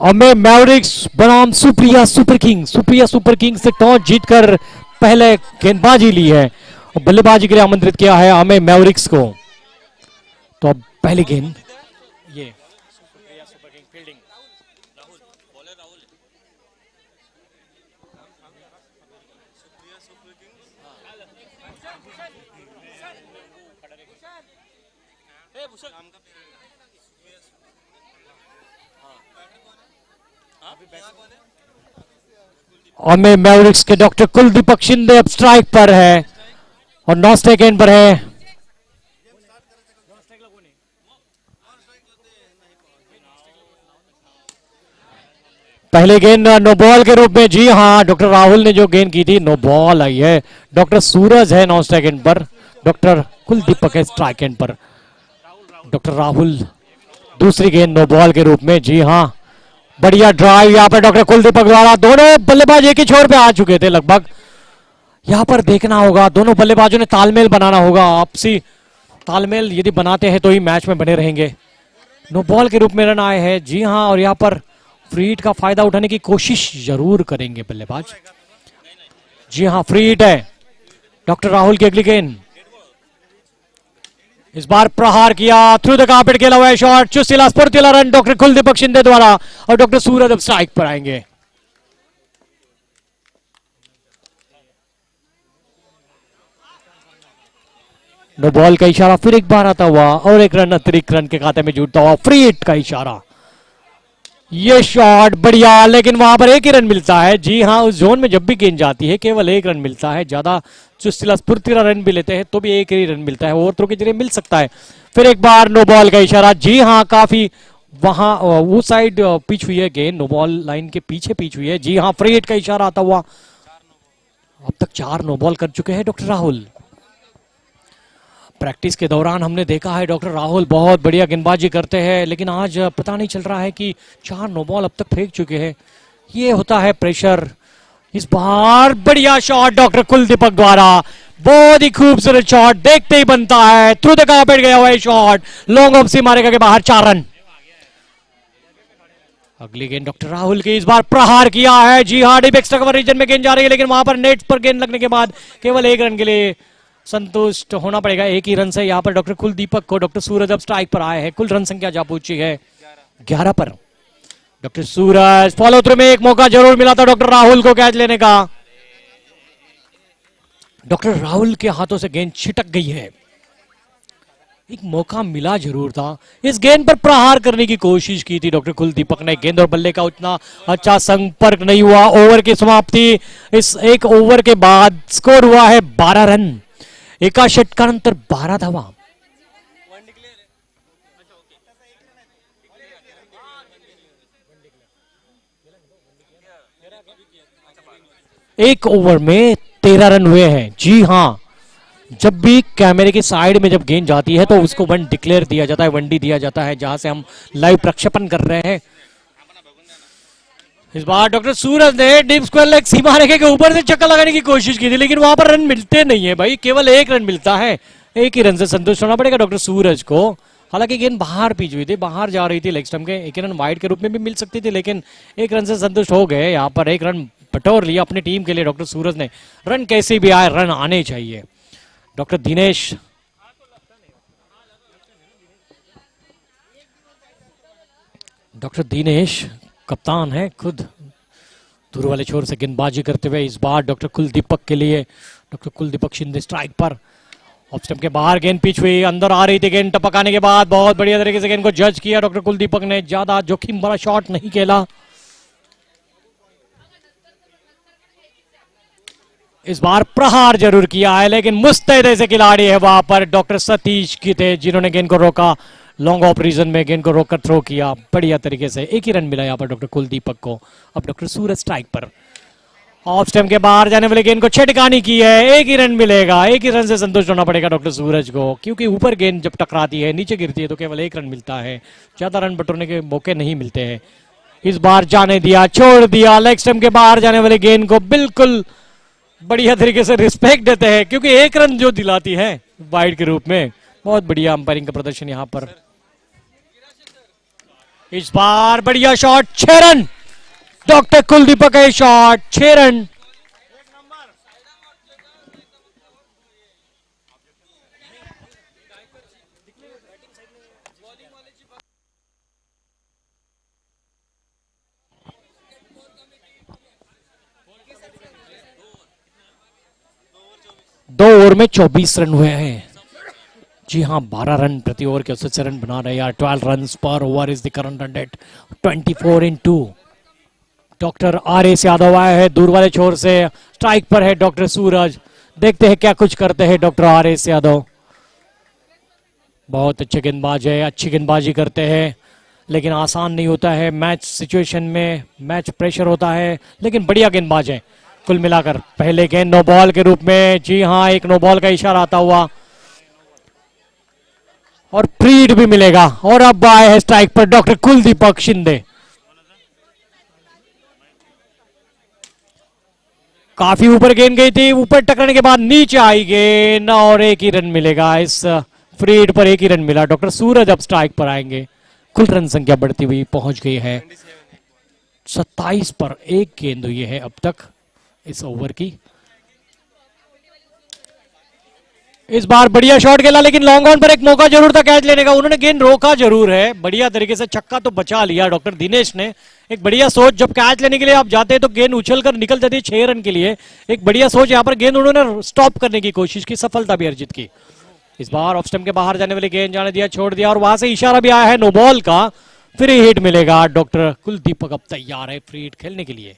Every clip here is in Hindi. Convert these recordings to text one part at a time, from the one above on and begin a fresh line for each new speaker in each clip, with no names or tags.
अमे मैवरिक्स बनाम सुप्रिया सुपर किंग से टॉस जीतकर पहले गेंदबाजी ली है और बल्लेबाजी के लिए आमंत्रित किया है अमे मैवरिक्स को। तो अब पहली गेंद ये अमे मैवरिक्स के डॉक्टर कुलदीपक शिंदे अब स्ट्राइक पर है और 9 सेकेंड पर है। पहले गेंद नो बॉल के रूप में, जी हां डॉक्टर राहुल ने जो गेंद की थी नो बॉल आई है। डॉक्टर सूरज है 9 सेकेंड पर, डॉक्टर कुलदीपक है स्ट्राइक एंड पर। डॉक्टर राहुल दूसरी गेंद नो बॉल के रूप में, जी हां बढ़िया ड्राइव यहाँ पर डॉक्टर कुलदीपक द्वारा। दोनों बल्लेबाज एक ही छोर पे आ चुके थे लगभग। यहाँ पर देखना होगा, दोनों बल्लेबाजों ने तालमेल बनाना होगा। आपसी तालमेल यदि बनाते हैं तो ही मैच में बने रहेंगे। नो बॉल के रूप में रन आए हैं, जी हां, और यहाँ पर फ्री हिट का फायदा उठाने की कोशिश जरूर करेंगे बल्लेबाज। जी हां फ्री हिट है। डॉक्टर राहुल की अगली गेंद, इस बार प्रहार किया, थ्रू द कार्पेट खेला हुआ है शॉट, चुस्तिला स्फूर्तिला रन डॉक्टर कुलदीपक शिंदे द्वारा और डॉक्टर सूरज अब स्ट्राइक पर आएंगे। नो बॉल का इशारा फिर एक बार आता हुआ और एक रन अतिरिक्त रन के खाते में जुड़ता हुआ, फ्री हिट का इशारा। ये शॉट बढ़िया, लेकिन वहां पर एक ही रन मिलता है। जी हां, उस जोन में जब भी गेंद जाती है केवल एक रन मिलता है। ज्यादा चुस्तिला स्फूर्तिला रन भी लेते हैं तो भी एक ही रन मिलता है, ओवर थ्रो के जरिए मिल सकता है। फिर एक बार नो बॉल का इशारा, जी हां काफी वहां वो साइड पिच हुई है गेंद, नो बॉल लाइन के पीछे पिच हुई है। जी हां फ्री हिट का इशारा आता हुआ। अब तक 4 नो बॉल कर चुके हैं डॉक्टर राहुल। प्रैक्टिस के दौरान हमने देखा है डॉक्टर राहुल बहुत बढ़िया गेंदबाजी करते हैं, लेकिन आज पता नहीं चल रहा है कि 4 नो बॉल अब तक फेंक चुके हैं। ये होता है प्रेशर। इस बार बढ़िया शॉट डॉक्टर कुलदीपक द्वारा, बहुत ही खूबसूरत शॉट, देखते ही बनता है, थ्रू द कार्पेट गया हुआ है शॉट, लॉन्ग ऑफ सी मारेगा के बाहर, 4 रन। अगली गेंद डॉक्टर राहुल की, इस बार प्रहार किया है, जी हां डीप एक्स्ट्रा कवर रीजन में गेंद जा रही है, लेकिन वहां पर नेट पर गेंद लगने के बाद केवल एक रन के लिए संतुष्ट होना पड़ेगा। एक ही रन से यहाँ पर डॉक्टर कुलदीपक को डॉक्टर सूरज अब स्ट्राइक पर आए हैं। कुल रन संख्या जा पहुंची है 11 पर। डॉक्टर सूरज फॉलो थ्रू में एक मौका जरूर मिला था डॉक्टर राहुल को कैच लेने का। डॉक्टर राहुल के हाथों से गेंद छिटक गई है। एक मौका मिला जरूर था, इस गेंद पर प्रहार करने की कोशिश की थी डॉक्टर कुलदीपक ने। गेंद और बल्ले का उतना अच्छा संपर्क नहीं हुआ। ओवर की समाप्ति, इस एक ओवर के बाद स्कोर हुआ है 12 रन, एका षटकानंतर 12 धावा। एक ओवर में 13 रन हुए हैं। जी हां, जब भी कैमरे की साइड में जब गेंद जाती है तो उसको वन डिक्लेयर दिया जाता है, वनडी दिया जाता है, जहां से हम लाइव प्रक्षेपण कर रहे हैं। इस बार डॉक्टर सूरज ने डीप स्क्वायर लेग सीमा रेखा के ऊपर से चक्कर लगाने की कोशिश की थी, लेकिन वहां पर रन मिलते नहीं है भाई, केवल एक रन मिलता है। एक ही रन से संतुष्ट होना पड़ेगा डॉक्टर सूरज को। हालांकि गेंद बाहर पिच हुई थी, बाहर जा रही थी लेग स्टंप के, एक रन वाइड के रूप में भी मिल सकती थी, लेकिन एक रन से संतुष्ट हो गए। यहाँ पर एक रन बटोर लिया अपनी टीम के लिए डॉक्टर सूरज ने। रन कैसे भी आए, रन आने चाहिए। डॉक्टर दिनेश, डॉक्टर दिनेश कप्तान है खुद, दूर वाले छोर से गेंदबाजी करते हुए। इस बार डॉक्टर कुलदीपक के लिए, डॉक्टर कुलदीपक शिंदे स्ट्राइक पर। ऑफ स्टंप के बाहर गेंद पिच हुई, अंदर आ रही थी गेंद, टपक आने के बाद बहुत बढ़िया तरीके से गेंद को जज किया डॉक्टर कुलदीपक ने। ज्यादा जोखिम भरा शॉट नहीं खेला। इस बार प्रहार जरूर किया है, लेकिन मुस्तैद से खिलाड़ी है वहां पर डॉक्टर सतीश की थे, जिन्होंने गेंद को रोका। लॉन्ग ऑफ रीजन में गेंद को रोककर थ्रो किया बढ़िया तरीके से। एक ही रन मिला यहाँ पर डॉक्टर कुलदीपक को। अब डॉक्टर सूरज स्ट्राइक पर, ऑफ स्टंप के बाहर जाने वाली गेंद को छिटकानी की है, एक ही रन मिलेगा। एक ही रन से संतुष्ट होना पड़ेगा डॉक्टर सूरज को, क्योंकि ऊपर गेंद जब टकराती है, नीचे गिरती है तो केवल एक रन मिलता है, ज्यादा रन बटोरने के मौके नहीं मिलते हैं। इस बार जाने दिया, छोड़ दिया, लेग स्टंप के बाहर जाने वाली गेंद को बिल्कुल बढ़िया तरीके से रिस्पेक्ट देते हैं, क्योंकि एक रन जो दिलाती है वाइड के रूप में। बहुत बढ़िया अंपायरिंग का प्रदर्शन यहाँ पर। इस बार बढ़िया शॉट, 6 रन। डॉक्टर कुलदीप का शॉट, 6 रन। दो ओवर में 24 रन हुए हैं। जी हाँ, 12 रन प्रति ओवर के औसत से रन बना रहे यार। 12 रन पर over is the current run rate. 24/2। Doctor R S Yadav आए हैं दूर वाले छोर से। स्ट्राइक पर है डॉक्टर सूरज। देखते हैं क्या कुछ करते हैं डॉक्टर आर एस यादव। बहुत अच्छे गेंदबाज है, अच्छी गेंदबाजी करते हैं, लेकिन आसान नहीं होता है मैच सिचुएशन में। मैच प्रेशर होता है, लेकिन बढ़िया गेंदबाज है कुल मिलाकर। पहले गेंद नो बॉल के रूप में, जी हाँ, एक नो बॉल का इशारा आता हुआ और फ्री हिट भी मिलेगा। और अब आए हैं स्ट्राइक पर डॉक्टर कुलदीपक शिंदे। काफी ऊपर गेंद गई थी, ऊपर टकराने के बाद नीचे आई गेंद और एक ही रन मिलेगा। इस फ्री हिट पर एक ही रन मिला। डॉक्टर सूरज अब स्ट्राइक पर आएंगे। कुल रन संख्या बढ़ती हुई पहुंच गई है 27 पर। एक गेंद हुई है अब तक इस ओवर की। इस बार बढ़िया शॉट खेला, लेकिन लॉन्ग ऑन पर एक मौका जरूर था कैच लेने का। उन्होंने गेंद रोका जरूर है, बढ़िया तरीके से छक्का तो बचा लिया डॉक्टर दिनेश ने। एक बढ़िया सोच, जब कैच लेने के लिए आप जाते हैं तो गेंद उछल कर निकल जाती है 6 रन के लिए। एक बढ़िया सोच, यहाँ पर गेंद उन्होंने स्टॉप करने की कोशिश की, सफलता भी अर्जित की। इस बार ऑफ स्टंप के बाहर जाने वाली गेंद जाने दिया, छोड़ दिया, और वहां से इशारा भी आया है नो बॉल का। फ्री हिट मिलेगा। डॉक्टर कुलदीपक अब तैयार है फ्री हिट खेलने के लिए।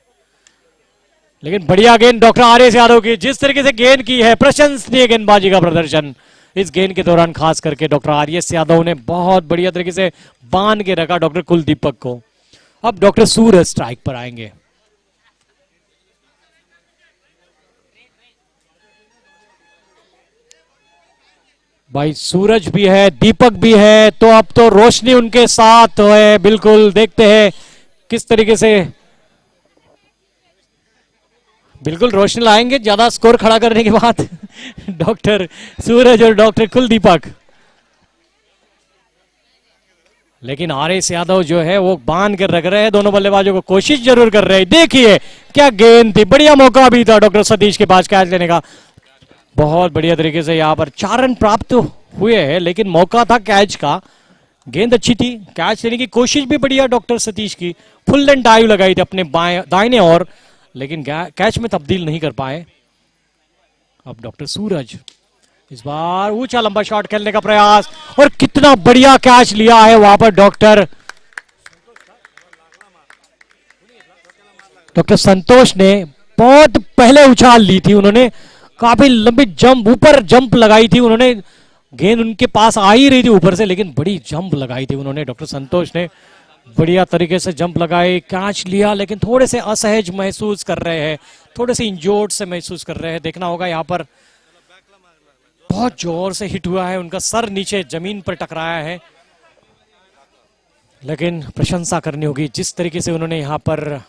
लेकिन बढ़िया गेंद डॉक्टर आर एस यादव की, जिस तरीके से गेंद की है, प्रशंसनीय गेंदबाजी का प्रदर्शन इस गेंद के दौरान। खास करके डॉक्टर आर एस यादव ने बहुत बढ़िया तरीके से बांध के रखा डॉक्टर कुलदीपक को। अब डॉक्टर सूरज स्ट्राइक पर आएंगे। भाई सूरज भी है, दीपक भी है, तो अब तो रोशनी उनके साथ है। बिल्कुल देखते हैं किस तरीके से बिल्कुल रोशनी लाएंगे ज्यादा स्कोर खड़ा करने के बाद डॉक्टर सूरज और डॉक्टर कुलदीपक। लेकिन आर एस यादव जो है वो बांध कर रख रहे हैं दोनों बल्लेबाजों को, कोशिश जरूर कर रहे हैं। देखिए क्या गेंद थी, बढ़िया मौका भी था डॉक्टर सतीश के पास कैच लेने का। बहुत बढ़िया तरीके से यहाँ पर 4 रन प्राप्त हुए हैं, लेकिन मौका था कैच का। गेंद अच्छी थी, कैच लेने की कोशिश भी बढ़िया डॉक्टर सतीश की। फुल लेंथ डाइव लगाई थी अपने दाहिने ओर, लेकिन कैच में तब्दील नहीं कर पाए। अब डॉक्टर सूरज इस बार ऊंचा लंबा शॉट खेलने का प्रयास, और कितना बढ़िया कैच लिया है वहां पर डॉक्टर संतोष ने। बहुत पहले उछाल ली थी उन्होंने, काफी लंबी जंप, ऊपर जंप लगाई थी उन्होंने। गेंद उनके पास आ ही रही थी ऊपर से, लेकिन बड़ी जंप लगाई थी उन्होंने डॉक्टर संतोष ने। बढ़िया तरीके से जंप लगाई, कैच लिया, लेकिन थोड़े से असहज महसूस कर रहे हैं, थोड़े से इंजोर्ड से महसूस कर रहे हैं। देखना होगा यहाँ पर बहुत जोर से हिट हुआ है, उनका सर नीचे जमीन पर टकराया है। लेकिन प्रशंसा करनी होगी जिस तरीके से उन्होंने यहाँ पर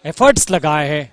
एफर्ट्स लगाए हैं।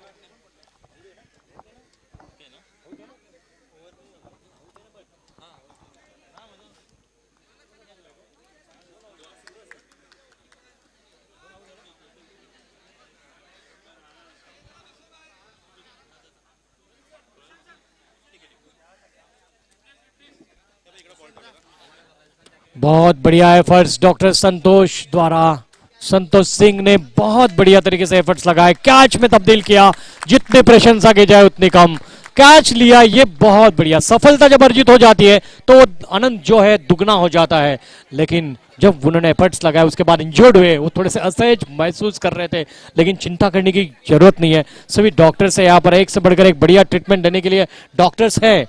बहुत बढ़िया एफर्ट्स डॉक्टर संतोष द्वारा। संतोष सिंह ने बहुत बढ़िया तरीके से एफर्ट्स लगाए, कैच में तब्दील किया। जितने प्रशंसा की जाए उतनी कम। कैच लिया, ये बहुत बढ़िया। सफलता जब अर्जित हो जाती है तो आनंद जो है दुगना हो जाता है। लेकिन जब उन्होंने एफर्ट्स लगाए उसके बाद इंजर्ड हुए, वो थोड़े से असहज महसूस कर रहे थे, लेकिन चिंता करने की जरूरत नहीं है। सभी डॉक्टर से यहाँ पर एक से बढ़कर एक बढ़िया ट्रीटमेंट देने के लिए डॉक्टर्स है,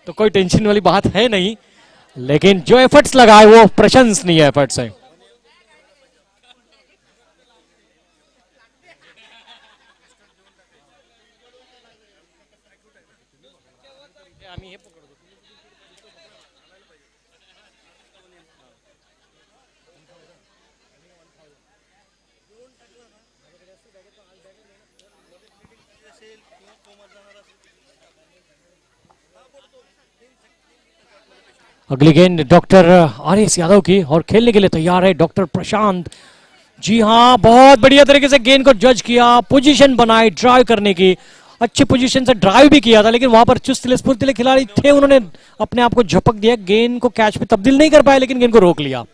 तो कोई टेंशन वाली बात है नहीं। लेकिन जो एफर्ट्स लगाए वो प्रशंसनीय एफर्ट्स है। अगली गेंद डॉक्टर आर एस यादव की और खेलने के लिए तैयार है डॉक्टर प्रशांत। जी हाँ, बहुत बढ़िया तरीके से गेंद को जज किया, पोजीशन बनाई ड्राइव करने की, अच्छी पोजीशन से ड्राइव भी किया था, लेकिन वहां पर चुस्त स्फूर्तिले खिलाड़ी थे, उन्होंने अपने आप को झपक दिया, गेंद को कैच में तब्दील नहीं कर पाए, लेकिन गेंद को रोक लिया।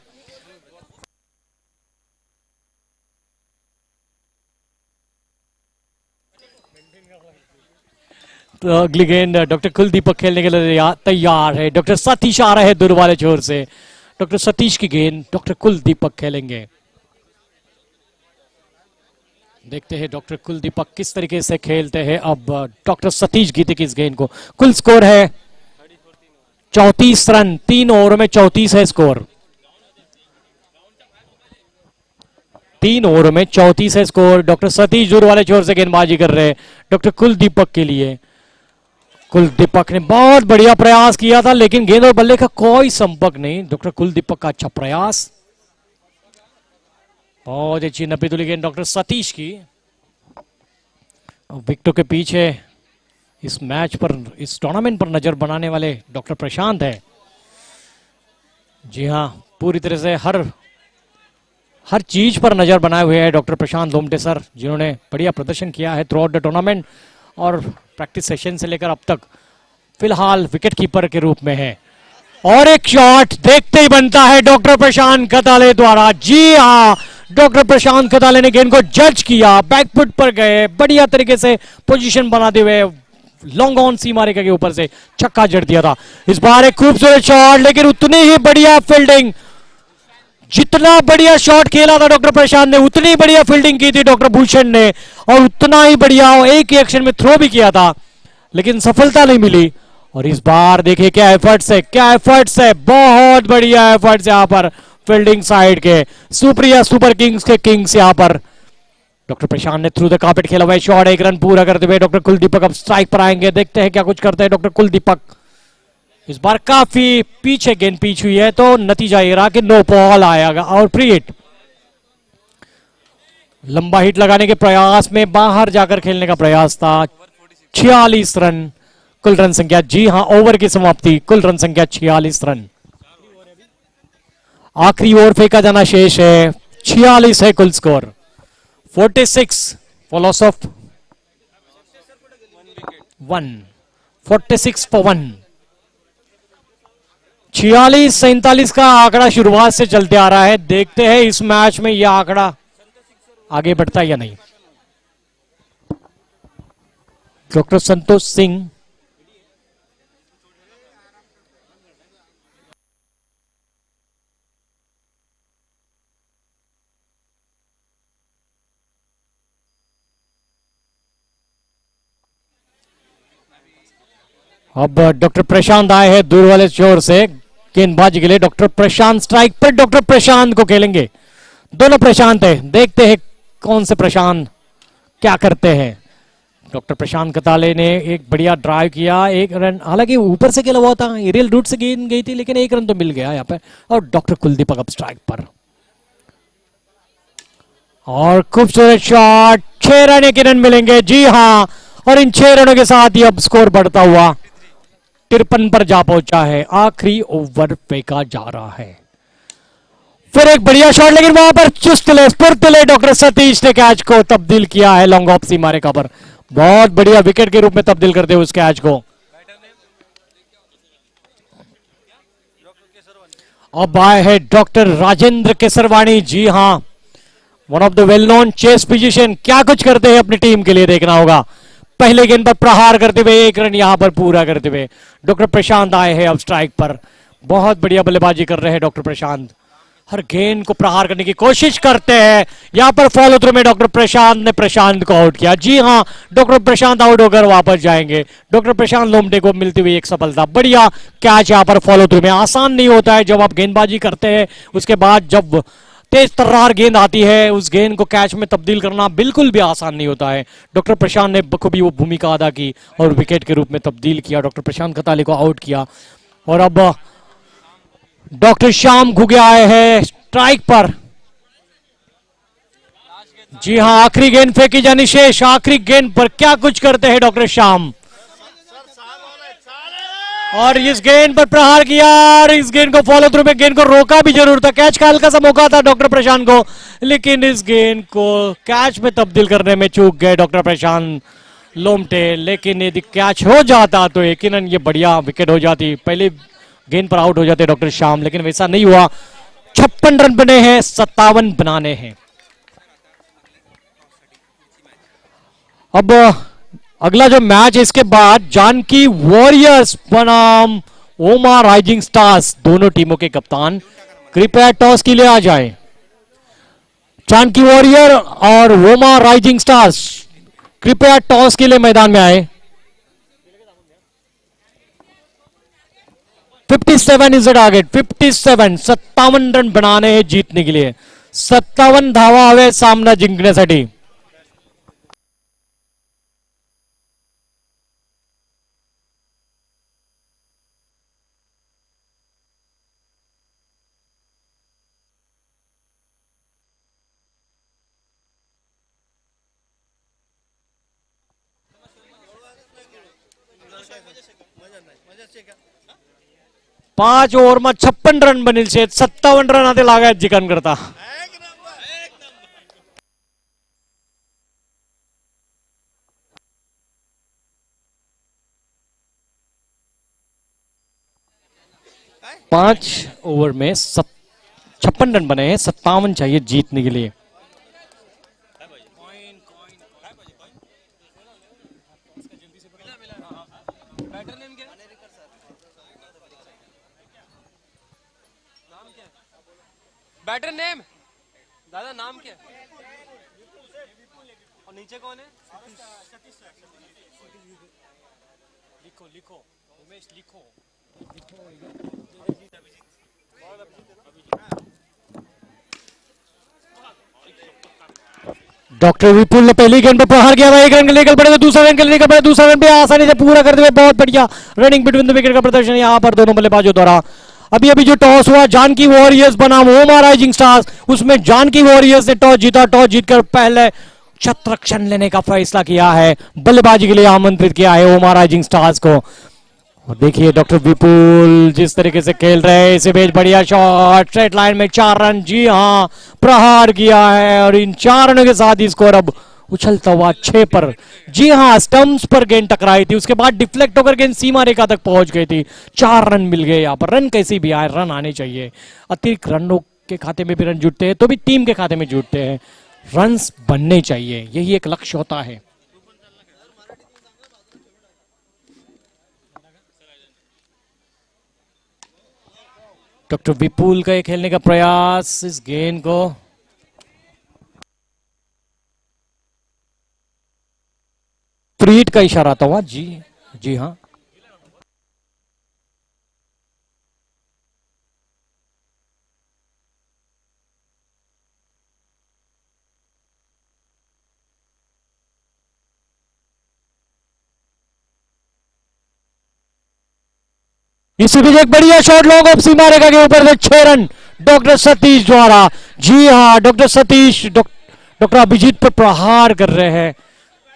तो अगली गेंद डॉक्टर कुलदीपक खेलने के लिए तैयार है। डॉक्टर सतीश आ रहे हैं दूर वाले छोर से। डॉक्टर सतीश की गेंद डॉक्टर कुलदीपक खेलेंगे। देखते हैं डॉक्टर कुलदीपक किस तरीके से खेलते हैं। अब डॉक्टर सतीश जीते की इस गेंद को। कुल स्कोर है 34 रन, 3 ओवर में 34 है स्कोर। 3 ओवर में 34 है स्कोर। डॉक्टर सतीश दूर वाले छोर से गेंदबाजी कर रहे हैं डॉक्टर कुलदीपक के लिए। कुलदीपक ने बहुत बढ़िया प्रयास किया था, लेकिन गेंद और बल्ले का कोई संपर्क नहीं। डॉक्टर कुलदीपक का अच्छा प्रयास, बहुत अच्छी नब्बे तुली गेंद डॉक्टर सतीश की। विकेटों के पीछे इस मैच पर, इस टूर्नामेंट पर नजर बनाने वाले डॉक्टर प्रशांत है। जी हां, पूरी तरह से हर चीज पर नजर बनाए हुए हैं डॉक्टर प्रशांत लोमटे सर, जिन्होंने बढ़िया प्रदर्शन किया है थ्रू आउट द टूर्नामेंट और प्रैक्टिस सेशन से लेकर अब तक। फिलहाल विकेट कीपर के रूप में है। और एक शॉट देखते ही बनता है डॉक्टर प्रशांत कताले द्वारा। जी हाँ, डॉक्टर प्रशांत कताले ने गेंद को जज किया, बैकफुट पर गए, बढ़िया तरीके से पोजीशन बनाते हुए लॉन्ग ऑन सीमा रेखा के ऊपर से छक्का जड़ दिया था। इस बार एक खूबसूरत शॉट, लेकिन उतनी ही बढ़िया फील्डिंग। जितना बढ़िया शॉट खेला था डॉक्टर प्रशांत ने, उतनी बढ़िया फील्डिंग की थी डॉक्टर भूषण ने, और उतना ही बढ़िया एक ही एक्शन में थ्रो भी किया था, लेकिन सफलता नहीं मिली। और इस बार देखिए क्या एफर्ट्स है, क्या एफर्ट्स है, बहुत बढ़िया एफर्ट्स यहाँ पर फील्डिंग साइड के सुप्रिया सुपर किंग्स के किंग्स। यहाँ पर डॉक्टर प्रशांत ने थ्रू द कार्पेट खेला हुआ शॉट, 1 रन पूरा करते हुए डॉक्टर कुलदीपक अब स्ट्राइक पर आएंगे। देखते हैं क्या कुछ करते हैं डॉक्टर कुलदीपक। इस बार काफी पीछे गेंद पीछ हुई है, तो नतीजा ये रहा कि नो बॉल आएगा और प्री हिट। लंबा हिट लगाने के प्रयास में बाहर जाकर खेलने का प्रयास था। 46 रन कुल रन संख्या। जी हां, ओवर की समाप्ति, कुल रन संख्या 46 रन। आखिरी ओवर फेंका जाना शेष है। 46 है कुल score. 46 for loss of 1, 46 for 1। 46-47 का आंकड़ा शुरुआत से चलते आ रहा है। देखते हैं इस मैच में यह आंकड़ा आगे बढ़ता है या नहीं। डॉक्टर संतोष सिंह अब डॉक्टर प्रशांत आए हैं दूर वाले छोर से गेंदबाजी के लिए। डॉक्टर प्रशांत स्ट्राइक पर, डॉक्टर प्रशांत को खेलेंगे। दोनों प्रशांत है, देखते हैं कौन से प्रशांत क्या करते हैं। डॉक्टर प्रशांत कताले ने एक बढ़िया ड्राइव किया, 1 रन, हालांकि ऊपर से खेला हुआ था, एरियल रूट से गेंद गई थी, लेकिन 1 रन तो मिल गया यहाँ पे। और डॉक्टर कुलदीपक अब स्ट्राइक पर, और खूबसूरत शॉट, 6 रन 1 रन मिलेंगे। जी हाँ, और इन 6 रनों के साथ ही अब स्कोर बढ़ता हुआ 53 पर जा पहुंचा है। आखिरी ओवर फेंका जा रहा है। फिर एक बढ़िया शॉट, लेकिन वहां पर चुस्तले स्फूर्तिले डॉक्टर सतीश ने कैच को तब्दील किया है लॉन्ग ऑफ सीमा रेखा पर। बहुत बढ़िया विकेट के रूप में तब्दील करते हुए उस कैच को। अब आए हैं डॉक्टर राजेंद्र केसरवाणी। जी हां, one of the well known chess physician. क्या कुछ करते हैं अपनी टीम के लिए, देखना होगा। पहले गेंद पर प्रहार करते हुए 1 रन यहां पर पूरा करते हुए डॉक्टर प्रशांत आए हैं अब स्ट्राइक पर। बहुत बढ़िया बल्लेबाजी कर रहे हैं डॉक्टर प्रशांत, हर गेंद को प्रहार करने की कोशिश करते हैं। यहां पर फॉलो थ्रू में डॉक्टर प्रशांत ने प्रशांत को आउट किया। जी हां, डॉक्टर प्रशांत आउट होकर वापस जाएंगे। डॉक्टर प्रशांत लोमटे को मिलती हुई एक सफलता। बढ़िया कैच यहां पर फॉलो थ्रू में। आसान नहीं होता है जब आप गेंदबाजी करते हैं, उसके बाद जब तेज तर्रार गेंद आती है, उस गेंद को कैच में तब्दील करना बिल्कुल भी आसान नहीं होता है। डॉक्टर प्रशांत ने बखूबी वो भूमिका अदा की और विकेट के रूप में तब्दील किया। डॉक्टर प्रशांत कताले को आउट किया। और अब डॉक्टर श्याम घुगे आए हैं स्ट्राइक पर। जी हां, आखिरी गेंद फेंकी जानी शेष। आखिरी गेंद पर क्या कुछ करते हैं डॉक्टर श्याम। और इस गेंद पर प्रहार किया और इस गेंद को फॉलो थ्रू में गेंद को रोका भी जरूर था। कैच का हल्का सा मौका था डॉक्टर प्रशांत को, लेकिन इस गेंद को कैच में तब्दील करने में चूक गए डॉक्टर प्रशांत लोमटे। लेकिन यदि कैच हो जाता तो यकीनन ये बढ़िया विकेट हो जाती, पहले गेंद पर आउट हो जाते डॉक्टर श्याम, लेकिन वैसा नहीं हुआ। 56 रन बने हैं, 57 बनाने हैं। अब अगला जो मैच है इसके बाद जानकी वॉरियर्स बनाम ओमा राइजिंग स्टार्स, दोनों टीमों के कप्तान कृपया टॉस के लिए आ जाएं। जानकी वॉरियर और ओमा राइजिंग स्टार्स कृपया टॉस के लिए मैदान में आए। 57 इज द टारगेट, 57 रन बनाने हैं जीतने के लिए। 57 धावा हवे सामना जिंकण्यासाठी। पांच ओव्हर में 56 रन बनील છે, 57 रन आते लागायत जिकान करता। पांच ओवर में 56 रन बने हैं, 57 चाहिए जीतने के लिए।
बैटर नेम दादा, नाम क्या और नीचे कौन है? लिखो लिखो उमेश, लिखो।
डॉक्टर विपुल ने पहली गेंद पर प्रहार किया, एक रन लेकर पड़े तो दूसरा रन के लिए निकल पड़े, दूसरा रन भी आसानी से पूरा करते हुए बहुत बढ़िया रनिंग बिटवीन द विकेट का प्रदर्शन यहाँ पर दोनों बल्लेबाजों द्वारा। अभी अभी जो टॉस हुआ जानकी वॉरियर्स बनाम ओमा राइजिंग स्टार्स, उसमें जानकी वॉरियर्स ने टॉस जीता। टॉस जीतकर पहले छत्ररक्षण लेने का फैसला किया है, बल्लेबाजी के लिए आमंत्रित किया है ओमा राइजिंग स्टार्स को। और देखिए डॉक्टर विपुल जिस तरीके से खेल रहे हैं, इसे बेच बढ़िया शॉट, स्ट्रेट लाइन में 4 रन, जी हाँ प्रहार किया है और इन 4 रनों के साथ ही स्कोर अब उछलता हुआ 6 पर। जी हाँ, स्टंप्स पर गेंद टकराई थी, उसके बाद डिफ्लेक्ट होकर गेंद सीमा रेखा तक पहुंच गई थी। 4 रन मिल गए यहाँ पर। रन कैसे भी आए, रन आने चाहिए। अतिरिक्त रनों के खाते में भी रन जुटते हैं तो भी टीम के खाते में जुटते हैं, रन्स बनने चाहिए, यही एक लक्ष्य होता है। डॉक्टर विपुल का खेलने का प्रयास, इस गेंद को फ्रीट का इशारा था वहां, जी हाँ। इसी बीच एक बढ़िया शॉट लॉन्ग ऑफ सीमा रेखा के ऊपर से 6 रन डॉक्टर सतीश द्वारा। जी हाँ, डॉक्टर सतीश डॉक्टर अभिजीत पर प्रहार कर रहे हैं।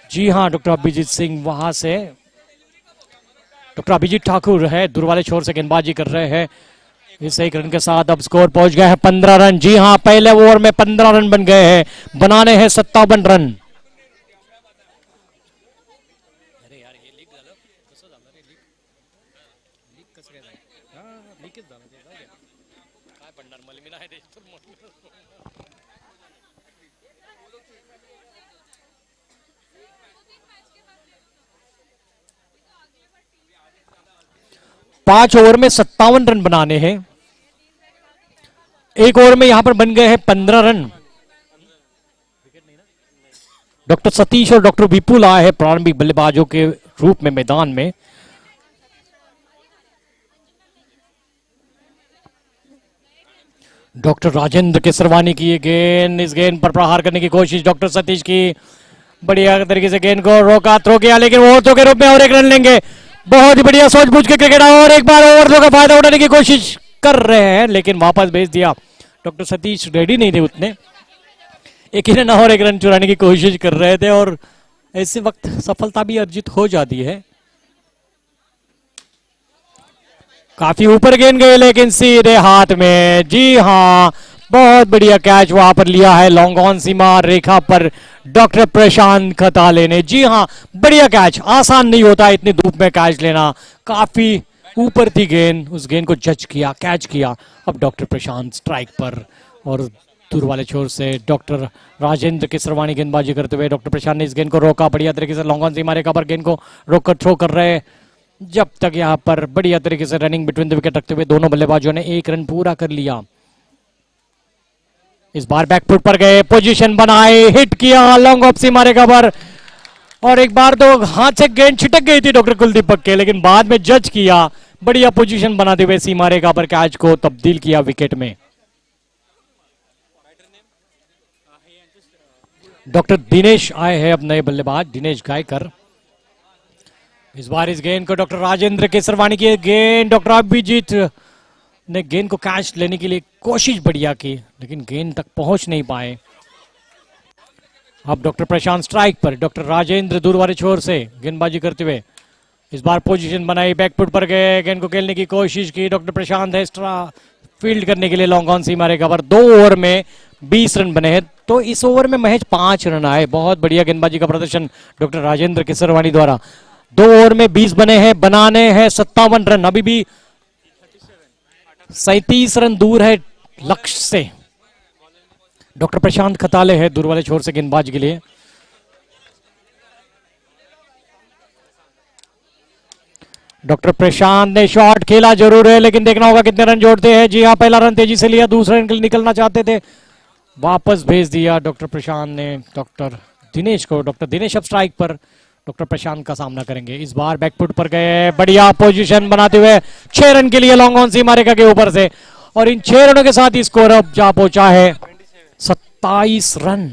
जी हाँ, डॉक्टर अभिजीत सिंह वहां से, डॉक्टर अभिजीत ठाकुर है दूर वाले छोर से गेंदबाजी कर रहे हैं। इस 1 रन के साथ अब स्कोर पहुंच गया है 15 रन। जी हाँ, पहले ओवर में 15 रन बन गए हैं, बनाने हैं 57 रन। पांच ओवर में 57 रन बनाने हैं, 1 ओवर में यहां पर बन गए हैं 15 रन। डॉक्टर सतीश और डॉक्टर विपुल आए हैं प्रारंभिक बल्लेबाजों के रूप में मैदान में। डॉक्टर राजेंद्र केसरवानी की ये गेंद, इस गेंद पर प्रहार करने की कोशिश डॉक्टर सतीश की, बढ़िया तरीके से गेंद को रोका, थ्रो किया, लेकिन वो थ्रो के रूप में और 1 रन लेंगे। बहुत ही बढ़िया सोच बूझ के क्रिकेट, और एक बार ओवर का फायदा उठाने की कोशिश कर रहे हैं लेकिन वापस भेज दिया। डॉक्टर सतीश रेडी नहीं थे उतने, एक रन और 1 रन चुराने की कोशिश कर रहे थे और ऐसे वक्त सफलता भी अर्जित हो जाती है। काफी ऊपर गेंद गए लेकिन सीधे हाथ में। जी हाँ, बहुत बढ़िया कैच वहां पर लिया है लॉन्ग ऑन सीमा रेखा पर डॉक्टर प्रशांत खताले ने। जी हाँ, बढ़िया कैच। आसान नहीं होता इतनी धूप में कैच लेना, काफी ऊपर थी गेंद, उस गेंद को जज किया, कैच किया। अब डॉक्टर प्रशांत स्ट्राइक पर और दूर वाले छोर से डॉक्टर राजेंद्र केसरवानी गेंदबाजी करते हुए। डॉक्टर प्रशांत ने इस गेंद को रोका बढ़िया तरीके से, लॉन्ग ऑन सीमा रेखा पर गेंद को रोक कर थ्रो कर रहे हैं। जब तक यहाँ पर बढ़िया तरीके से रनिंग बिटवीन द विकेट रखते हुए दोनों बल्लेबाजों ने 1 रन पूरा कर लिया। इस बार बैकफुट पर गए, पोजीशन बनाए, हिट किया लॉन्ग ऑफ सीमा रेखा पर, और एक बार तो हाथ से गेंद छिटक गई थी डॉक्टर कुलदीपक के, लेकिन बाद में जज किया, बढ़िया पोजीशन बनाते हुए सीमा रेखा पर कैच को तब्दील किया विकेट में। डॉक्टर दिनेश आए हैं अब नए बल्लेबाज, दिनेश गायकर। इस बार इस गेंद को डॉक्टर राजेंद्र केसरवानी की गेंद, डॉक्टर अभिजीत ने गेंद को कैच लेने के लिए कोशिश बढ़िया की, लेकिन गेंद तक पहुंच नहीं पाए। अब डॉक्टर प्रशांत स्ट्राइक पर, डॉक्टर राजेंद्र दूर वाले छोर से गेंदबाजी करते हुए। इस बार पोजीशन बनाई, बैकफुट पर गए, गेंद को खेलने की कोशिश की डॉक्टर प्रशांत है फील्ड करने के लिए लॉन्ग ऑन सीमा रेखा पर। 2 ओवर में 20 रन बने हैं, तो इस ओवर में महज 5 रन आए। बहुत बढ़िया गेंदबाजी का प्रदर्शन डॉक्टर राजेंद्र केसरवानी द्वारा। 2 ओवर में 20 बने हैं, बनाने हैं 57 रन, अभी भी 37 रन दूर है लक्ष्य से। डॉक्टर प्रशांत खताले है दूर वाले छोर से गेंदबाज के लिए। डॉक्टर प्रशांत ने शॉट खेला जरूर है, लेकिन देखना होगा कितने रन जोड़ते हैं। जी हाँ, पहला रन तेजी से लिया, दूसरे रन के लिए निकलना चाहते थे, वापस भेज दिया डॉक्टर प्रशांत ने डॉक्टर दिनेश को। डॉक्टर दिनेश अब स्ट्राइक पर डॉक्टर प्रशांत का सामना करेंगे। इस बार बैकफुट पर गए, बढ़िया पोजीशन बनाते हुए 6 रन के लिए लॉन्ग ऑन सीमा रेखा के ऊपर से, और इन 6 रनों के साथ स्कोर अब जा पहुंचा है 27 रन।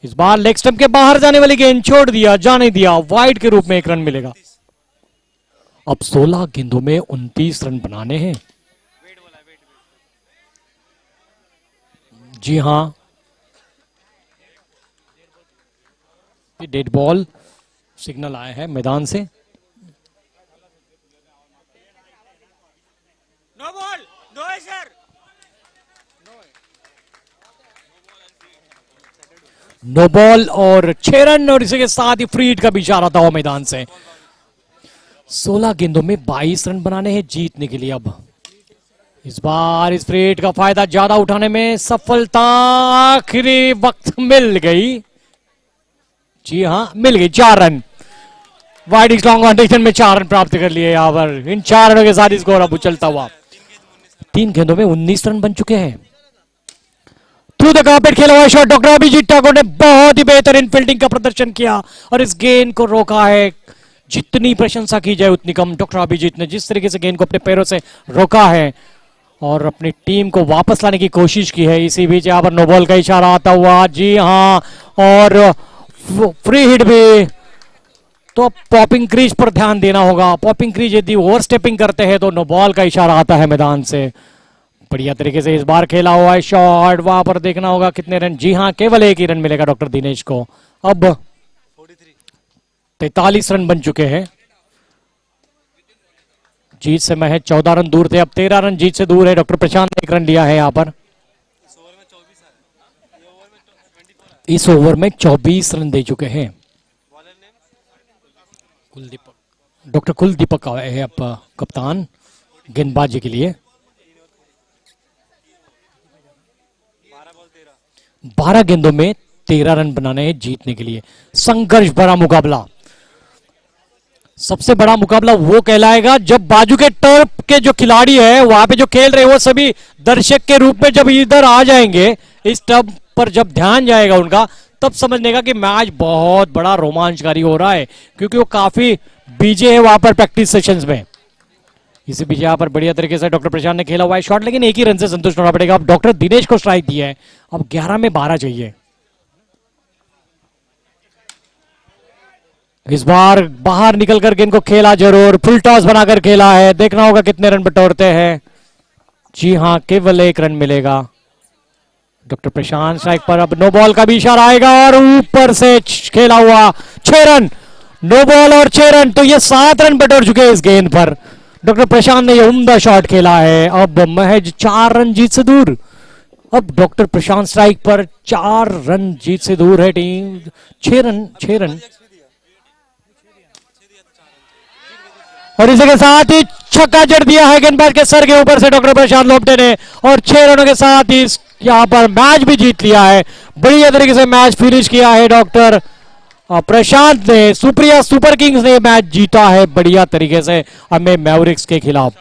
इस बार लेग स्टंप के बाहर जाने वाली गेंद छोड़ दिया, जाने दिया, वाइड के रूप में 1 रन मिलेगा। अब 16 गेंदों में 29 रन बनाने हैं। जी हाँ, डेड बॉल सिग्नल आया है मैदान से।
नो बॉल, नो है सर।
नो बॉल और 6 रन, और इसी के साथ ही फ्री हिट का भी इशारा था मैदान से। 16 गेंदों में 22 रन बनाने हैं जीतने के लिए। अब इस बार इस फ्री हिट का फायदा ज्यादा उठाने में सफलता आखिरी वक्त मिल गई। जी हाँ, मिल गई। 4 रन वाइड स्ट्रॉन्ग कंडीशन में 4 रन प्राप्त कर लिए यहाँ पर। इन 4 रनों के साथ स्कोर अब उछलता हुआ 3 गेंदों में 19 रन बन चुके हैं। थ्रू द कार्पेट खेला हुआ शॉट, डॉक्टर अभिजीत ठाकुर ने बहुत ही बेहतरीन फील्डिंग का प्रदर्शन किया और इस गेंद को रोका है। जितनी प्रशंसा की जाए उतनी कम। डॉक्टर अभिजीत ने जिस तरीके से गेंद को अपने पैरों से रोका है और अपनी टीम को वापस लाने की कोशिश की है। इसी बीच यहाँ पर नो बॉल का इशारा आता हुआ। जी हाँ, और फ्री हिट भी। तो पॉपिंग क्रीज पर ध्यान देना होगा। पॉपिंग क्रीज यदि ओवर स्टेपिंग करते हैं तो नो बॉल का इशारा आता है मैदान से। बढ़िया तरीके से इस बार खेला हुआ है शॉट, वहां पर देखना होगा कितने रन। जी हाँ, केवल 1 ही रन मिलेगा डॉक्टर दिनेश को। अब 43 रन बन चुके हैं। जीत से महज 14 रन दूर थे, अब 13 रन जीत से दूर है। डॉक्टर प्रशांत ने 1 रन लिया है यहाँ पर। इस ओवर में 24 रन दे चुके हैं। कुलदीपक, डॉक्टर कुलदीपक है अब कप्तान गेंदबाजी के लिए। 12 गेंदों में 13 रन बनाने हैं जीतने के लिए। संघर्ष भरा मुकाबला। सबसे बड़ा मुकाबला वो कहलाएगा जब बाजू के टर्फ के जो खिलाड़ी है वहां पे जो खेल रहे हैं वो सभी दर्शक के रूप में जब इधर आ जाएंगे, इस टर्फ पर जब ध्यान जाएगा उनका, तब समझने का कि मैच बहुत बड़ा रोमांचकारी हो रहा है, क्योंकि वो काफी बीजे है वहां पर प्रैक्टिस सेशंस में। इसी बीच यहाँ पर बढ़िया तरीके से डॉक्टर प्रशांत ने खेला हुआ है शॉट, लेकिन 1 ही रन से संतुष्ट होना पड़ेगा। अब डॉक्टर दिनेश को स्ट्राइक दिया है, अब 11 में 12 चाहिए। इस बार बाहर निकलकर गेंद को खेला जरूर, फुल टॉस बनाकर खेला है। देखना होगा कितने रन बटोरते हैं। जी हाँ, केवल 1 रन मिलेगा। डॉक्टर प्रशांत स्ट्राइक पर, अब नो बॉल का भी इशारा आएगा और ऊपर से खेला हुआ 6 रन। नो बॉल और 6 रन, तो ये 7 रन बटोर चुके हैं इस गेंद पर। डॉक्टर प्रशांत ने ये उम्दा शॉट खेला है, अब महज 4 रन जीत से दूर। अब डॉक्टर प्रशांत स्ट्राइक पर, 4 रन जीत से दूर है टीम। 6 रन और इसी के साथ ही छक्का जड़ दिया है गेंदबाज के सर के ऊपर से डॉक्टर प्रशांत लोमटे ने, और 6 रनों के साथ ही यहां पर मैच भी जीत लिया है। बढ़िया तरीके से मैच फिनिश किया है डॉक्टर प्रशांत ने। सुप्रिया सुपर किंग्स ने मैच जीता है बढ़िया तरीके से हमें मैवरिक्स के खिलाफ।